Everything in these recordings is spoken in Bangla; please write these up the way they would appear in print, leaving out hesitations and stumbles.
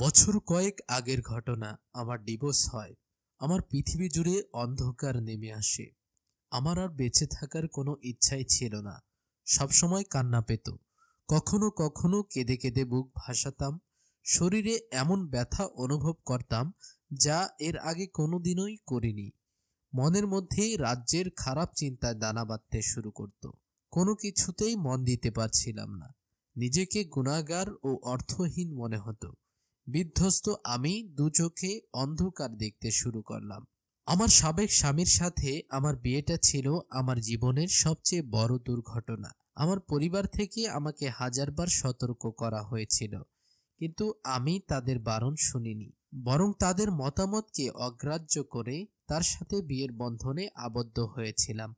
বছর কয়েক আগের ঘটনা। আমার ডিভোর্স হয়। আমার পৃথিবী জুড়ে অন্ধকার নেমে আসে। আমার আর বেঁচে থাকার কোনো ইচ্ছাই ছিল না। সবসময় কান্না পেত। কখনো কখনো কেঁদে কেঁদে বুক ভাসাতাম। শরীরে এমন ব্যথা অনুভব করতাম যা এর আগে কোনোদিনই করিনি। মনের মধ্যে রাজ্যের খারাপ চিন্তায় দানা বাঁধতে শুরু করত। কোনো কিছুতেই মন দিতে পারছিলাম না। নিজেকে গুণাগার ও অর্থহীন মনে হতো। বিধ্বস্ত আমি দু চোখে অন্ধকার দেখতে শুরু করলাম। আমার সাবেক স্বামীর সাথে আমার বিয়েটা ছিল আমার জীবনের সবচেয়ে বড় দুর্ঘটনা। আমার পরিবার থেকে আমাকে হাজারবার সতর্ক করা হয়েছিল, কিন্তু আমি তাদের বারণ শুনিনি। বরং তাদের মতামতকে অগ্রাহ্য করে তার সাথে বিয়ের বন্ধনে আবদ্ধ হয়েছিলাম।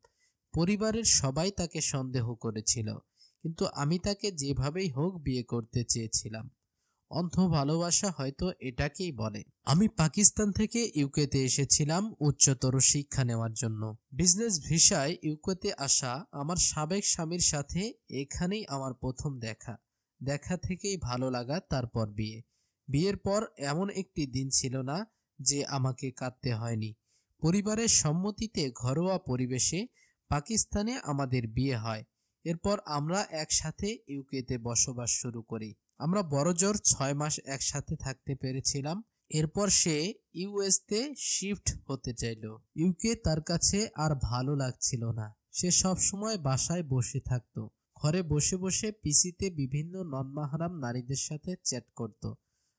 পরিবারের সবাই তাকে সন্দেহ করেছিল, কিন্তু আমি তাকে যেভাবেই হোক বিয়ে করতে চেয়েছিলাম। অন্ধ ভালোবাসা হয়তো এটাকেই বলে। আমি পাকিস্তান থেকে ইউকেতে এসেছিলাম উচ্চতর শিক্ষা নেওয়ার জন্য। বিজনেস ভিসায় ইউকেতে আসা আমার সাবেক স্বামীর সাথে এখানেই আমার প্রথম দেখা। দেখা থেকেই ভালো লাগা, তারপর বিয়ে। বিয়ের পর এমন একটি দিন ছিল না যে আমাকে কাঁদতে হয়নি। পরিবারের সম্মতিতে ঘরোয়া পরিবেশে পাকিস্তানে আমাদের বিয়ে হয়। এরপর আমরা একসাথে ইউকেতে বসবাস শুরু করি। আমরা বড়জোর 6 মাস একসাথে থাকতে পেরেছিলাম। এরপর সে ইউএসতে শিফট হতে চাইল। ইউকে তার কাছে আর ভালো লাগছিল না। সে সব সময় বাসায় বসে থাকতো। ঘরে বসে বসে পিসিতে বিভিন্ন নন-মাহরাম নারীদের সাথে চ্যাট করত।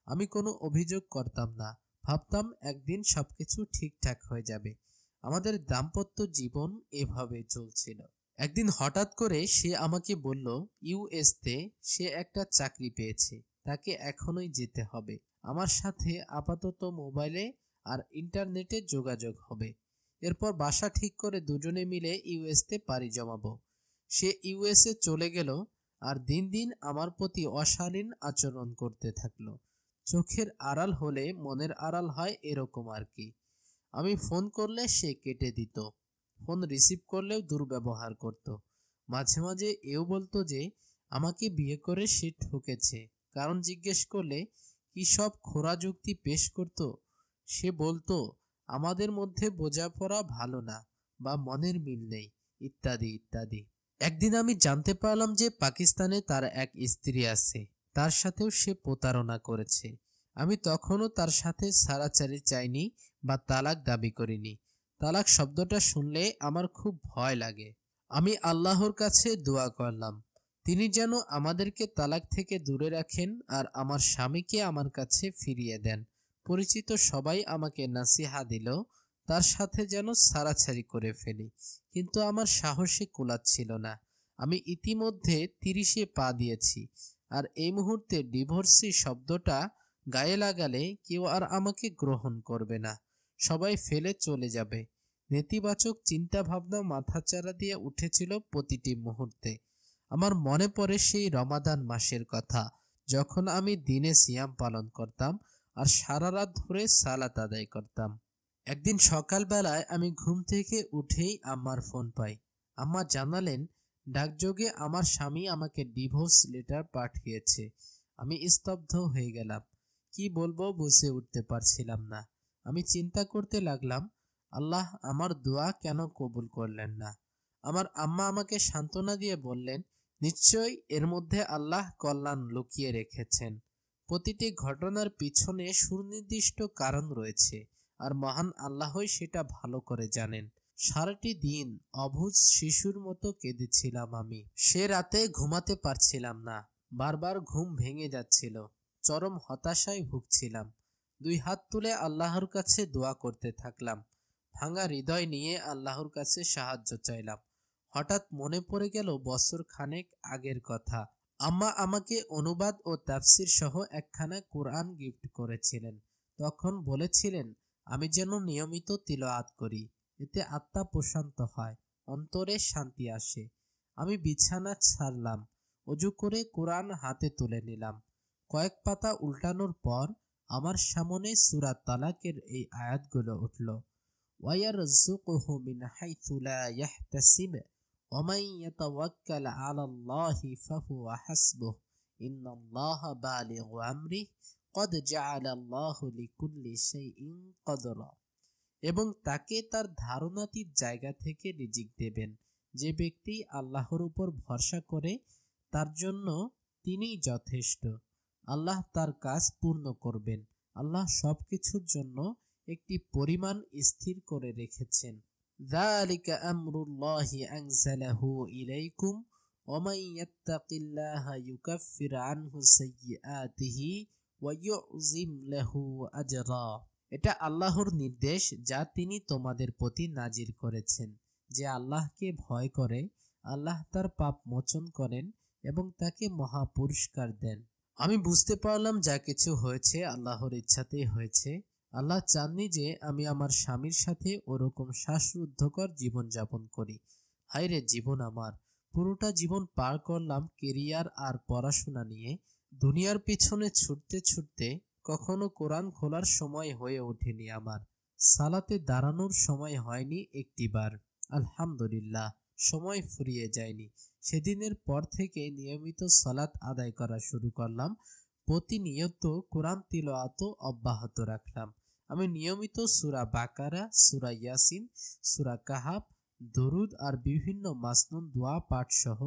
আমি কোনো অভিযোগ করতাম না। ভাবতাম একদিন সবকিছু ঠিকঠাক হয়ে যাবে। আমাদের দাম্পত্য জীবন এভাবে চলছিল। একদিন হঠাৎ করে সে আমাকে বলল ইউএসতে সে একটা চাকরি পেয়েছে, তাকে এখনই যেতে হবে। আমার সাথে আপাতত মোবাইলে আর ইন্টারনেটে যোগাযোগ হবে। এরপর বাসা ঠিক করে দুজনে মিলে ইউএসতে পাড়ি জমাবো। সে ইউএসএ চলে গেল আর দিন দিন আমার প্রতি অশালীন আচরণ করতে থাকলো। চোখের আড়াল হলে মনের আড়াল হয়, এরকম আর কি। আমি ফোন করলে সে কেটে দিত। ফোন রিসিভ করলেও দুর্ব্যবহার করত। মাঝে মাঝে এও বলতো যে আমাকে বিয়ে করে সে ঠকেছে। কারণ জিজ্ঞেস করলে কি সব খোরা যুক্তি পেশ করত। সে বলতো আমাদের মধ্যে বোঝাপড়া ভালো না বা মনের মিল নেই, ইত্যাদি ইত্যাদি। একদিন আমি জানতে পারলাম যে পাকিস্তানে তার এক স্ত্রী আছে। তার সাথেও সে প্রতারণা করেছে। আমি তখনও তার সাথে ছাড়াছাড়ি চাইনি বা তালাক দাবি করিনি। তালাক শব্দটা শুনলে আমার খুব ভয় লাগে। আমি আল্লাহর কাছে দোয়া করলাম, তিনি যেন আমাদেরকে তালাক থেকে দূরে রাখেন আর আমার স্বামীকে আমার কাছে ফিরিয়ে দেন। পরিচিত সবাই আমাকে নাসিহা দিল তার সাথে যেন ছাড়াছাড়ি করে ফেলি, কিন্তু আমার সাহসে কুলাচ্ছিল না। আমি ইতিমধ্যে 30-এ পা দিয়েছি, আর এই মুহূর্তে ডিভোর্সি শব্দটা গায়ে লাগালে কেউ আর আমাকে গ্রহণ করবে না। সবাই ফেলে চলে যাবে। নেতিবাচক চিন্তা ভাবনা মাথাচাড়া দিয়ে উঠেছিল প্রতিটি মুহূর্তে। আমার মনে পড়ে সেই রমাদান মাসের কথা, যখন আমি দিনে সিয়াম পালন করতাম আর সারা রাত ধরে সালাত আদায় করতাম। একদিন সকালবেলায় আমি ঘুম থেকে উঠেই আম্মার ফোন পাই। আম্মা জানালেন ডাকযোগে আমার স্বামী আমাকে ডিভোর্স লেটার পাঠিয়েছে। আমি স্তব্ধ হয়ে গেলাম। কি বলবো বুঝে উঠতে পারছিলাম না। আমি চিন্তা করতে লাগলাম, আল্লাহ আমার দোয়া কেন কবুল করলেন না। আমার আম্মা আমাকে সান্ত্বনা দিয়ে বললেন, নিশ্চয়ই এর মধ্যে আল্লাহ কল্যাণ লুকিয়ে রেখেছেন। প্রতিটি ঘটনার পিছনে সুনির্দিষ্ট কারণ রয়েছে, আর মহান আল্লাহই সেটা ভালো করে জানেন। সারাটি দিন অবুঝ শিশুর মতো কেঁদেছিলাম আমি। সে রাতে ঘুমাতে পারছিলাম না। বারবার ঘুম ভেঙে যাচ্ছিল। চরম হতাশায় ভুগছিলাম। দুই হাত তুলে আল্লাহর কাছে দোয়া করতে থাকলাম। ভাঙা হৃদয় নিয়ে আল্লাহর কাছে সাহায্য চাইলাম। হঠাৎ মনে পড়ে গেল বছর খানেক আগের কথা। আম্মা আমাকে অনুবাদ ও তাফসির সহ একখানা কুরআন গিফট করেছিলেন। তখন বলেছিলেন আমি যেন নিয়মিত তিলাওয়াত করি, এতে আত্মা প্রশান্ত হয়, অন্তরে শান্তি আসে। আমি বিছানা ছাড়লাম, অজু করে কোরআন হাতে তুলে নিলাম। কয়েক পাতা উল্টানোর পর আমার সামনে সূরা তালাকের এই আয়াতগুলো উঠল। ওয়ায়ারযুকুহু মিন হাইথু লা ইয়াহতাসিব ওয়ামান ইয়াতাওয়াক্কাল আলাল্লাহি ফাহুয়া হাসবুহ ইন্নাল্লাহা বালিগু আমরিহি কদ জাআলাল্লাহু লিকুল্লি শাইইন কদরা, এবং তাকে তার ধারণাতীত জায়গা থেকে রিজিক দেবেন। যে ব্যক্তি আল্লাহর উপর ভরসা করে তার জন্য তিনিই যথেষ্ট। আল্লাহ তার কাজ পূর্ণ করবেন। আল্লাহ সবকিছুর জন্য একটি পরিমাণ স্থির করে রেখেছেন। যালিকা আমরুল্লাহি আনজালাহু ইলাইকুম ওয়া মান ইয়াত্তাকিল্লাহা ইউকাফির আনহু সাইয়্যাতিহি ওয়া ইউযিম লাহু আজরা। এটা আল্লাহর নির্দেশ যা তিনি তোমাদের প্রতি নাজির করেছেন। যে আল্লাহকে ভয় করে আল্লাহ তার পাপ মোচন করেন এবং তাকে মহা পুরস্কার দেন। আমি বুঝতে পারলাম যা কিছু হয়েছে আল্লাহর ইচ্ছাতেই হয়েছে। আল্লাহ চাননি যে আমি আমার স্বামীর সাথে ওরকম শ্বাসরুদ্ধকর জীবন যাপন করি। হায়রে জীবন, আমার পুরোটা জীবন পার করলাম কেরিয়ার আর পড়াশোনা নিয়ে। দুনিয়ার পিছনে ছুটতে ছুটতে কখনো কোরআন খোলার সময় হয়ে ওঠেনি আমার। সালাতে দাঁড়ানোর সময় হয়নি একটিবার। আলহামদুলিল্লাহ, সময় ফুরিয়ে যায়নি। সেদিনের পর থেকে নিয়মিত সালাত আদায় করা শুরু করলাম। প্রতিনিয়ত কোরআন তিলাওয়াত অব্যাহত রাখলাম। আমি নিয়মিত সূরা বাকারা, সূরা ইয়াসিন, সূরা কাহাফ, দরুদ আর বিভিন্ন মাসনুন দোয়া পাঠ সহ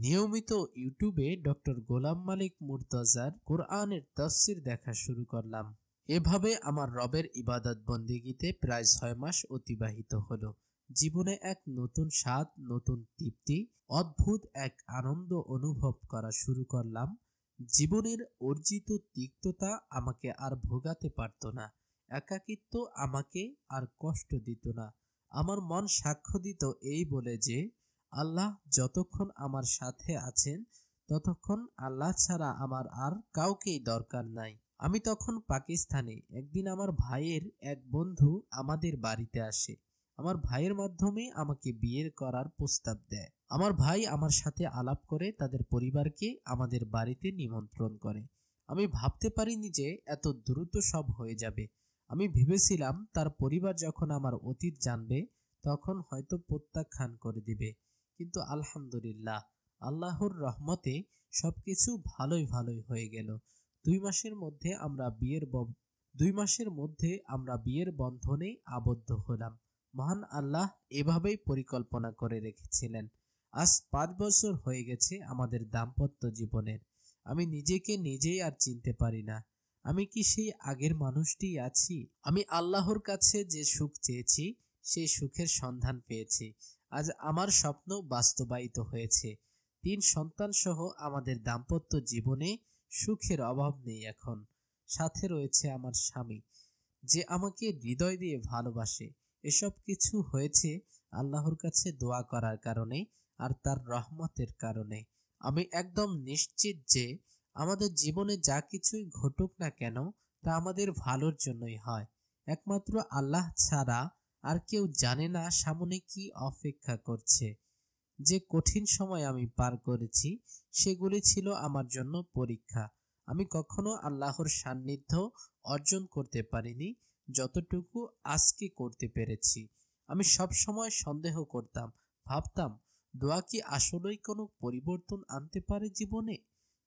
নিয়মিত ইউটিউবে ডক্টর গোলাম মালিক মুর্তজার কোরআনের তাফসির দেখা শুরু করলাম। এভাবে আমার রবের ইবাদত বন্দেগীতে প্রায় 6 মাস অতিবাহিত হলো। জীবনে এক নতুন স্বাদ, নতুন তৃপ্তি, অদ্ভুত এক আনন্দ অনুভব করা শুরু করলাম। জীবনের অর্জিত তিক্ততা আমাকে আর ভোগাতে পারত না। একাকিত্ব আমাকে আর কষ্ট দিত না। আমার মন সাক্ষ্য দিত এই বলে যে আল্লাহ যতক্ষণ আমার সাথে আছেন ততক্ষণ আল্লাহ ছাড়া আমার আর কাউকেই দরকার নাই। আমি তখন পাকিস্তানে। একদিন আমার ভাইয়ের এক বন্ধু আমাদের বাড়িতে আসে। আমার ভাইয়ের মাধ্যমে আমাকে বিয়ের করার প্রস্তাব দেয়। আমার ভাই আমার সাথে আলাপ করে তাদের পরিবারকে আমাদের বাড়িতে নিমন্ত্রণ করে। আমি ভাবতে পারিনি যে এত দ্রুত সব হয়ে যাবে। আমি ভেবেছিলাম তার পরিবার যখন আমার অতীত জানবে তখন হয়তো প্রত্যাখ্যান করে দিবে। কিন্তু আলহামদুলিল্লাহ, আল্লাহর রহমতে সবকিছু ভালোই হয়ে গেল। 2 মাসের মধ্যে আমরা বিয়ের বন্ধনে আবদ্ধ হলাম। মহান আল্লাহ এভাবেই পরিকল্পনা করে রেখেছিলেন। আজ 5 বছর হয়ে গেছে আমাদের দাম্পত্য জীবনের। আমি নিজেকে নিজেই আর চিনতে পারি না। আমি কি সেই আগের মানুষটি আছি? আমি আল্লাহর কাছে যে সুখ চেয়েছি সেই সুখের সন্ধান পেয়েছি। আজ আমার স্বপ্ন বাস্তবায়িত হয়েছে। 3 সন্তান সহ আমাদের দাম্পত্য জীবনে সুখের অভাব নেই এখন। সাথে রয়েছে আমার স্বামী, যে আমাকে হৃদয় দিয়ে ভালোবাসে। এসব কিছু হয়েছে আল্লাহর কাছে দোয়া করার কারণে আর তার রহমতের কারণে। আমি একদম নিশ্চিত যে আমাদের জীবনে যা কিছুই ঘটুক না কেন তা আমাদের ভালোর জন্যই হয়। একমাত্র আল্লাহ ছাড়া আর কেউ জানে না সামনে কি অপেক্ষা করছে। যে কঠিন সময় আমি পার করেছি সেগুলি ছিল আমার জন্য পরীক্ষা। আমি কখনো আল্লাহর সান্নিধ্য অর্জন করতে পারিনি যতটুকু আজকে করতে পেরেছি। আমি সব সময় সন্দেহ করতাম, ভাবতাম দোয়া কি আসলেই কোনো পরিবর্তন আনতে পারে জীবনে।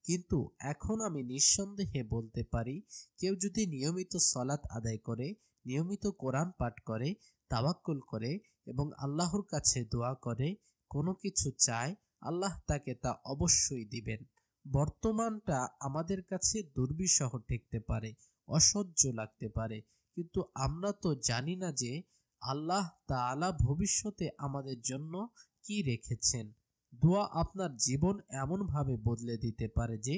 কিন্তু এখন আমি নিঃসন্দেহে বলতে পারি, কেউ যদি নিয়মিত সালাত আদায় করে, নিয়মিত কোরআন পাঠ করে, তাওয়াক্কুল করে এবং আল্লাহর কাছে দোয়া করে, কোনো কিছু চায়, আল্লাহ তাকে তা অবশ্যই দিবেন। বর্তমানটা আমাদের কাছে দুর্বিষহ ঠেকতে পারে, অসহ্য লাগতে পারে, কিন্তু আমরা তো জানি না যে আল্লাহ তাআলা ভবিষ্যতে আমাদের জন্য কি রেখেছেন। দোয়া আপনার জীবন এমনভাবে বদলে দিতে পারে যে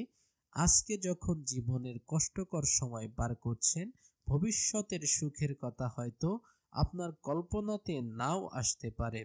আজকে যখন জীবনের কষ্টকর সময় পার করছেন, ভবিষ্যতের সুখের কথা হয়তো আপনার কল্পনাতে নাও আসতে পারে।